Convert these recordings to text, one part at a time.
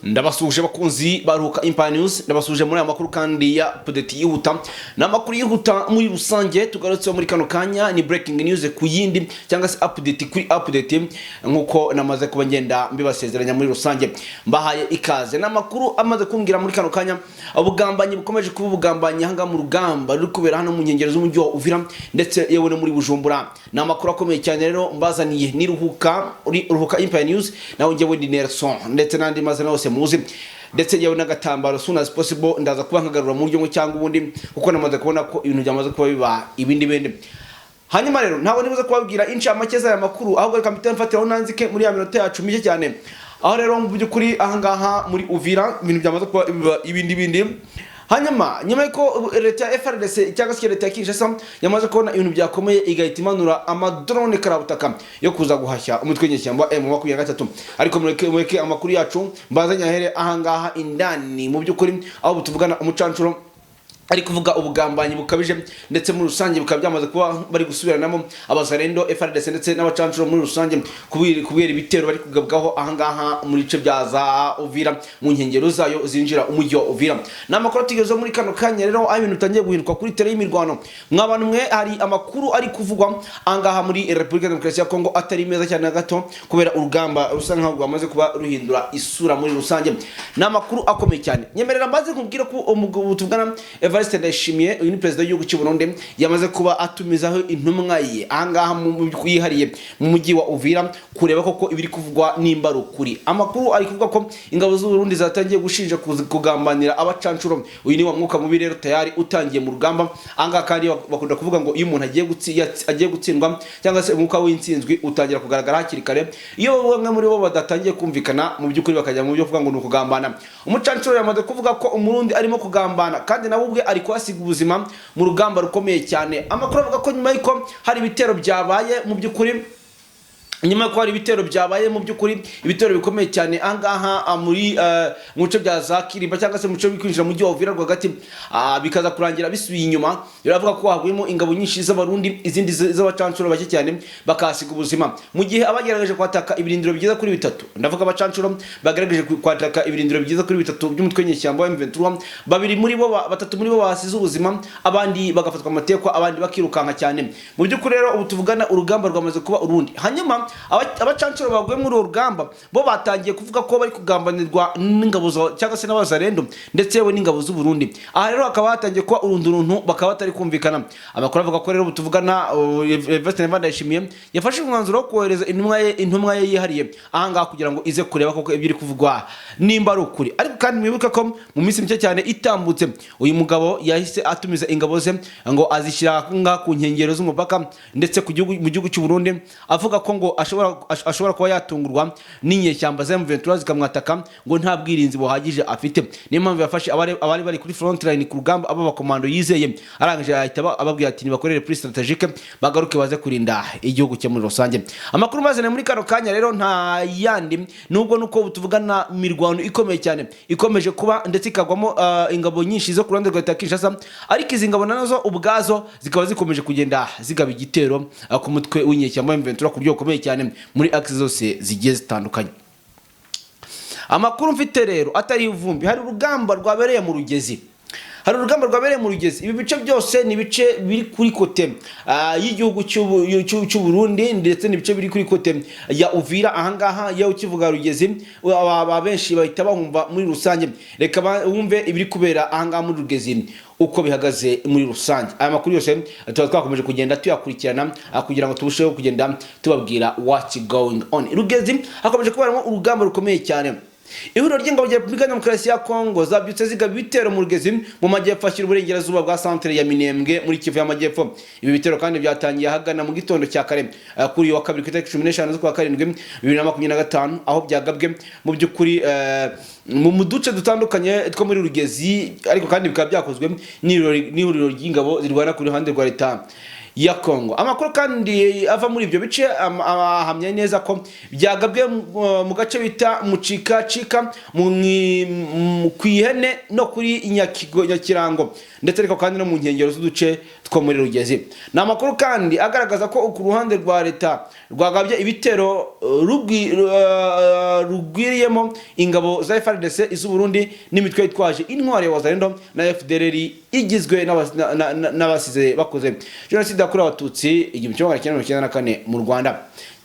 Ndabasuje bakunzi baruka Empire News, ndabasuje muri aya makuru kandi ya update yihuta namakuru yihuta muri rusange tugarutse muri kano kanya ni breaking news ku yindi cyangwa se update kuri update nkuko namaze kuba ngenda mbibasezeranya muri rusange mbahaye ikaze namakuru amaze kumbwira muri kano kanya ubugambanyi bukomeje kuba ubugambanyi hanga mu rugamba ruri kubera hano mu nkengero z'umujyi wa Uvira ndetse yewe no muri Bujumbura namakuru akomeye cyane rero mbazaniye ni ruhuka Empire News nawe ngewe ndi Nelson ndetse nandi mazana yose muzi ndetse yewe nagatambaro soon as possible ndaza kuba nkagarura mu buryo cyangwa ubundi kuko namaze kubona ko ibintu byamaze kuba biba ibindi bende hanyuma rero ntawe nibuze kubabwira incamake za makuru ahubwo reka mpite mfatiraho nanzike muri ya minota yacu mike cyane aho rero mu byukuri ahangaha muri Uvira ibintu byamaze kuba ibindi bindi hanyuma nyuma yuko leta ya FRDC cyangwa se leta ya Kinshasa yamaze kubona ibintu byakomeye igahita imanura amadrone karabutaka yo kuza guhashya umutwe nyeshyamba M23 ariko mureke amakuru yacu mbazanya here ahangaha indani mu byukuri aho butuvugana umucancuro ari kuvuga ubugambanyi bukabije ndetse muri rusange bukaba byamaze kuba bari gusubiranamo abazarendo FRDC ndetse n'abacancuro muri rusange kubera ibitero bari kugabwaho ahangaha muri bice bya za Uvira mu nkengero zayo zinjira umujyi wa Uvira namakuru tugezeho muri kano kanya rero aho ibintu tangiye guhinduka kuri tele y'imirwano mwabantu mwe hari amakuru ari kuvugwa ahangaha muri Republika Demokarasi ya Kongo atari meza cyane gato kubera urugamba rusa nkaho rwamaze kuba ruhindura isura muri rusange namakuru akomeye cyane nyemerera mbaze kumbwira ko umugabo Evariste Ndayishimiye uyu ni president w'igihugu cy'u Burundi yamaze kuba atumizaho intumwa ye ahangaha mu yihariye mu mujyi wa Uvira kureba koko ibiri kuvugwa nimba rukuri amakuru ari kuvuga ko ingabo z'u Burundi zatangiye gushinja kugambanira abacancuro uyu ni wa mwuka mubi rero tayari utangiye mu rugamba ahangaha kandi bakunda kuvuga ngo iyo umuntu agiye gutsindwa cyangwa se umwuka w'intsinzwi utangira kugaragara hakiri kare iyo bamwe muri bo badatangiye kumvikana mu byukuri bakajya mu byo kuvuga ngo n'ukugambana umucancuro yamaze kuvuga ko umurundi arimo kugambana kandi nawe ubwe ari kwasiga ubuzima mu rugamba rukomeye cyane amakuru avuga ko nyuma y'iko hari ibitero byabaye mu byukuri nyuma ko hari ibitero byabaye mu byukuri ibitero bikomeye cyane ahangaha muri muce bya za Kirimba cyangwa se muce bikwinjira mu gihe Uvira rwagati bikaza kurangira bisubiye inyuma biravuga ko haguyemo ingabo nyinshi z'abarundi izindi z'abacancuro bake cyane bakasiga ubuzima mu gihe abagerageje kwataka ibirindiro bigeza kuri bitatu ndavuga abacancuro bagerageje kwataka ibirindiro bigeza kuri bitatu by'umutwe nyeshyamba wa M23 batatu muri bo basize ubuzima abandi bagafatwa amatekwa abandi bakirukanka cyane mu byukuri rero ubu tuvugana urugamba rwamaze kuba urundi hanyuma abacancuro baguye muri urugamba bo batangiye kuvuga ko bari kugambanirwa n'ingabo cyangwa se n'abazarendo ndetse yewe n'ingabo z'u Burundi aha rero akaba hatangiye kuba uruntu bakaba batari kumvikana amakuru avuga ko rero butuvugana Evariste Ndayishimiye yafashe umwanzuro wo kohereza intumwa ye yihariye ahangaha kugira ngo ize kureba koko ibiri kuvugwa nimba ari ukuri ariko kandi mwibuke ko mu minsi mike cyane itambutse uyu mugabo yahise atumiza ingabo ze ngo azishyira ku nkengero z'umupaka ndetse mu gihugu cy'u Burundi avuga ko ngo ashobora kuba yatungurwa n'inyeshyamba za M23 zikamwataka ngo nta bwirinzi buhagije afite niyo mpamvu yafashe abari bari kuri front line ku rugamba aba bakomando yizeye arangije ahita ababwira ati nibakorere plus strategique bagaruke baze kurinda igihugu cyo muri rusange amakuru mazene muri kano kanya rero nta yandi nubwo nuko tuvugana mirwano ikomeye cyane ikomeje kuba ndetse ikagwamo ingabo nyinshi zo kurande rwa Kinshasa ariko izi ngabo nazo ubwazo zikaba zikomeje kugenda zigaba igitero ku mutwe w'inyeshyamba M23 ku byo komeye cyane muri axe zose zigiye zitandukanye amakuru mfite rero atari ivumbi hari urugamba rwabereye mu Rugezi ibi bice byose ni bice biri kuri kote y'igihugu cy'u Burundi ndetse ni bice biri kuri kote ya Uvira ahangaha yaho kivuga Rugezi abenshi bahita bahumva muri rusange reka bumve ibiri kubera ahangaha muri Rugezi uko bihagaze muri rusange aya makuru yose twakomeje kugenda tuyakurikirana kugira ngo tubusheho kugenda tubabwira what's going on Rugezi hakomeje kubaramo urugamba rukomeye cyane ihuriro ry'ingabo rya Republika Demokarasi ya Kongo zabyutse zigaba ibitero mu Rugezi mu majyepfo ashyira uburengerazuba bwa centre ya Minembwe muri Kivu y'amajyepfo ibi bitero kandi byatangiye hagana mu gitondo cya kare kuri wa kabiri ku itariki 15 z'ukwa karindwi 2025 aho byagabwe mu byukuri mu duce dutandukanye two muri Rugezi ariko kandi bikaba byakozwe n'ihuriro ry'ingabo zirwana ku ruhande rwa leta ya Kongo amakuru kandi ava muri ibyo bice ahamya neza ko byagabwe mu gace bita mucika mu kwihene no kuri Nyakirango ndetse ariko kandi no mu nkengero z'uduce two muri Rugezi. Ni amakuru kandi agaragaza ko ku ruhande rwa leta rwagabye ibitero rugwiriyemo ingabo za FARDC iz'u Burundi n'imitwe yitwaje intwari ya Wazalendo na FDLR igizwe n'abasize bakoze jenoside yakorewe abatutsi 1994 mu Rwanda.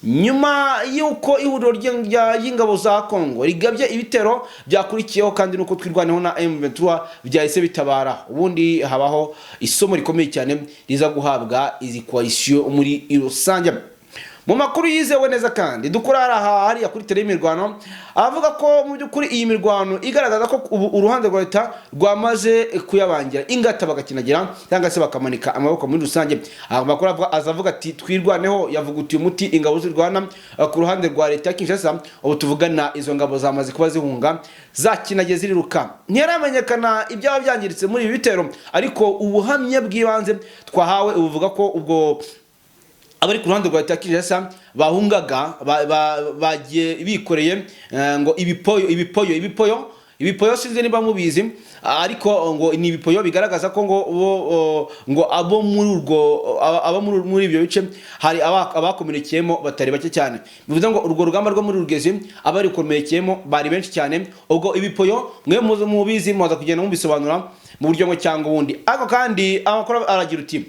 Nyuma yuko ihuriro ry'ingabo za Kongo rigabye ibitero byakurikiyeho kandi nuko twirwaneho na M23 byahise bitabara, ubundi habaho isomo rikomeye cyane riza guhabwa izi coalition muri rusange. Mu makuru yizewe neza kandi dukora hari kuri tele imirwano avuga ko mu byukuri iyi mirwano igaragaza ko uruhande rwa leta rwamaze kuyabangira ingata bagakinagira cyangwa se bakamanika amaboko muri rusange. Amakuru azavuga ati twirwaneho yavuga uti umuti ingabo z'Rwanda ku ruhande rwa leta Kinshasa, ubu tuvugana izo ngabo zamaze kuba zihunga zakinage ziriruka. Ntiyaramenyekana ibyaba byangiritse muri ibi bitero, ariko ubuhamye bw'ibanze twahawe ubuvuga ko ubwo abari ku ruhande rwa leta Kinshasa bahungaga bagiye bikoreye ngo ibipoyo sinzi niba mubizi, ariko ngo ni ibipoyo bigaragaza ko ngo abo muri ibyo bice hari abakomerekeyemo batari bake cyane. Bivuze ngo urwo rugamba rwo muri Rugezi abari komerekeyemo bari benshi cyane. Ubwo ibipoyo mwe mubizi muza kugenda mubisobanura mu buryo mwe cyangwa ubundi. Ariko kandi amakuru aragira uti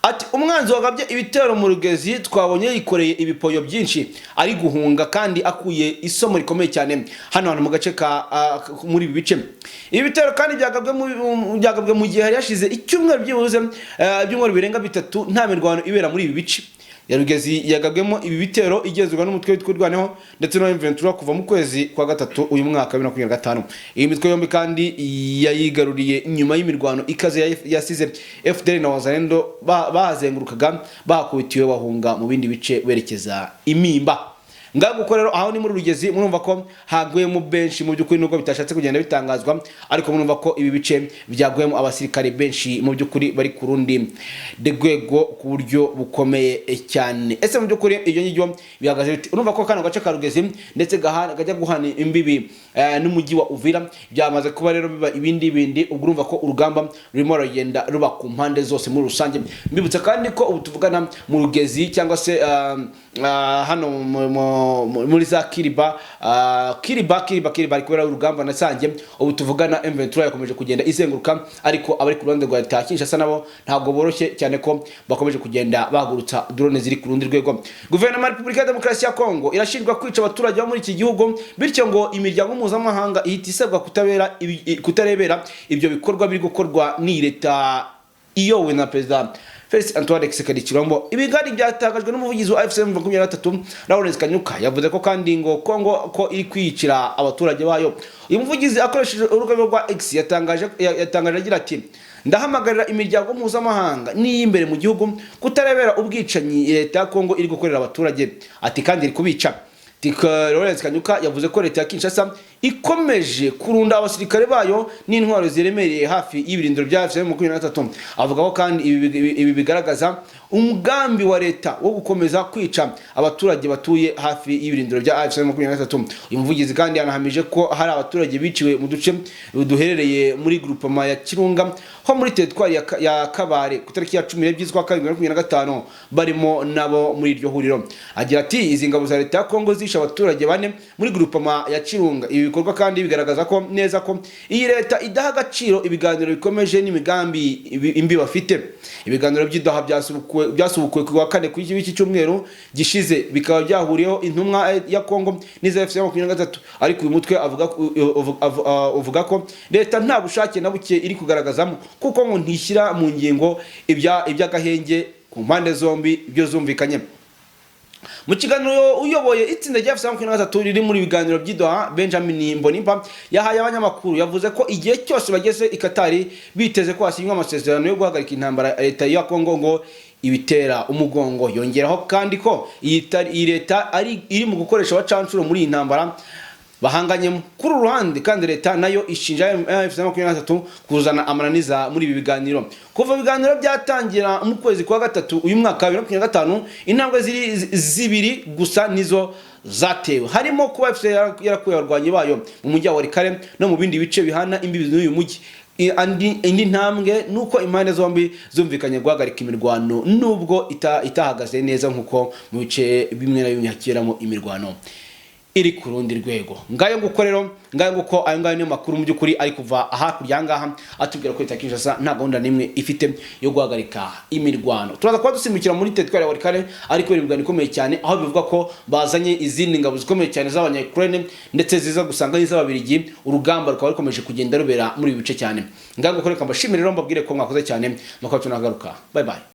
ati umwanzi wagabye ibitero mu Rugezi twabonye yikoreye ibipoyo byinshi ari guhunga kandi akuye isomo rikomeye cyane hano mu gace muri ibi bice. Ibi bitero kandi byagabwe mu gihe hari yashize icyumweru byibuze by'umweru birenga bitatu nta mirwano ibera muri ibi bice. Ya Rugezi yagabwemo ibi bitero igezwe n'umutwe witwarwaneho ndetse no M23 kuva mu kwezi kwa gatatu uyu mwaka 2025. Iyi mitwe yombi kandi yayigaruriye nyuma y'imirwano ikaze yasize FDL na Wazalendo bazengurukaga bakubitiwe bahunga mu bindi bice berekeza Imimba. Ngaho gukorero aho ni muri Rugezi murumva ko hagwemo benshi mu byukuri nuko bitashatse kugenda bitangazwa, ariko murumva ko ibi bice byagwemo abasirikare benshi mu byukuri bari kurundi degwego ku buryo bukomeye cyane. Ese mu byukuri iyo ngibyo bihagaze biti urumva ko kano gace ka Rugezi ndetse gajya guhana imbibi n'umujyi wa Uvira byamaze kuba rero biba ibindi ubwo urumva ko urugamba rurimo rugenda ruba ku mpande zose muri rusange. Mbibutsa kandi ko ubu tuvugana mu Rugezi cyangwa se hano muri za Kiriba kubera urugamba nasange ubu tuvugana M23 yakomeje kugenda izenguruka, ariko abari ku ruhande rwa leta Kinshasa nabo ntago boroshye cyane ko bakomeje kugenda bahagurutsa drone ziri ku rundi rwego. Guverinoma ya Repubulika ya Demokarasi ya Kongo irashinjwa kwica abaturage bo muri iki gihugu, bityo ngo imiryango mpuzamahanga ihita isabwa kutarebera ibyo bikorwa biri gukorwa ni leta iyowe na Perezida Felix Antoine Tshisekedi Chilombo. Ibigari byatangajwe n'umuvugizi wa AFC M23 Lawrence Kanyuka yavuze ko kandi ngo Kongo ko iri kwicira abaturage bayo. Uyu muvugizi akoresheje urugabe rwa X yatangaje agira ati ndahamagarira imiryango mpuzamahanga n'iyimbere mu gihugu kutarebera ubwicanyi leta ya Kongo iri gukorera abaturage, ati kandi iri kubica. Lawrence Kanyuka yavuze ko leta ya Kinshasa ikomeje kurunda abasirikare bayo n'intwaro ziremereye hafi y'ibirindiro bya M23. Avuga ko kandi ibi bigaragaza umugambi wa leta wo gukomeza kwica abaturage batuye hafi y'ibirindiro bya M23. Uyu muvugizi kandi yanahamije ko hari abaturage biciwe mu duce duherereye muri groupement ya Kirunga ho muri territoire ya Kabare ku tariki ya 12 z'ukwa 2025 barimo nabo muri iryo huriro. Agira ati izi ngabo za leta ya Kongo zisha abaturage bane muri groupement ya Kirunga. Ibi bikorwa kandi bigaragaza ko neza ko iyi leta idaha agaciro ibiganiro bikomeje n'imigambi imbi bafite. Ibiganiro by'idaha byasubukuwe ku wa kane ku iki cyumweru gishize bikaba byahuriyeho intumwa ya Kongo n'iza FC23, ariko uyu mutwe uvuga ko leta nta bushake na buke iri kugaragazamo kuko ngo ntishyira mu ngingo iby'agahenge ku mpande zombi byo zumvikanye. Mu kiganiro uyoboye itsinda rya FC23 riri muri biganiro by'idoha Benjamin Mbonimpa yahaye abanyamakuru yavuze ko igihe cyose bageze ikatari biteze ko hasinywa amasezerano yo guhagarika intambara leta ya Kongo ngo ibitera umugongo. Yongeraho kandi ko iyi leta iri mu gukoresha abacancuro muri iyi ntambara bahanganye kuri ruhande, kandi leta nayo ishinja FC23 kuzana amananiza muri ibi biganiro. Kuva ibiganiro byatangira mu kwezi kwa gatatu uyu mwaka 2025 intambwe zibiri gusa nizo zatewe, harimo kuba FC yarakuye abarwanyi bayo mu mujyi wa Walikale no mu bindi bice bihana imbibi n'uyu mujyi, indi ntambwe nuko impande zombi zumvikanye guhagarika imirwano nubwo itahagaze neza nkuko mu bice bimwe na bimwe hakiramo imirwano iri ku rundi rwego. Ngayo nguko rero, ngayo nguko ayo ngayo niyo makuru mu by'ukuri ari kuva hakurya ngaha atubwira ko Leta Kinshasa nta gahunda nimwe ifite yo guhagarika imirwano. Turaza kuba dusimukira muri teritwari ya Walikale ariko imirwano ikomeye cyane, aho bivuga ko bazanye izindi ngabo zikomeye cyane z'abanya Ukraine ndetse ziza gusanga iz'ababirigi. Urugamba rukaba rukomeje kugenda rubera muri ibi bice cyane. Ngayo nguko reka mbashimire rero mbabwire ko mwakoze cyane, makuru tunagaruka. Bye bye.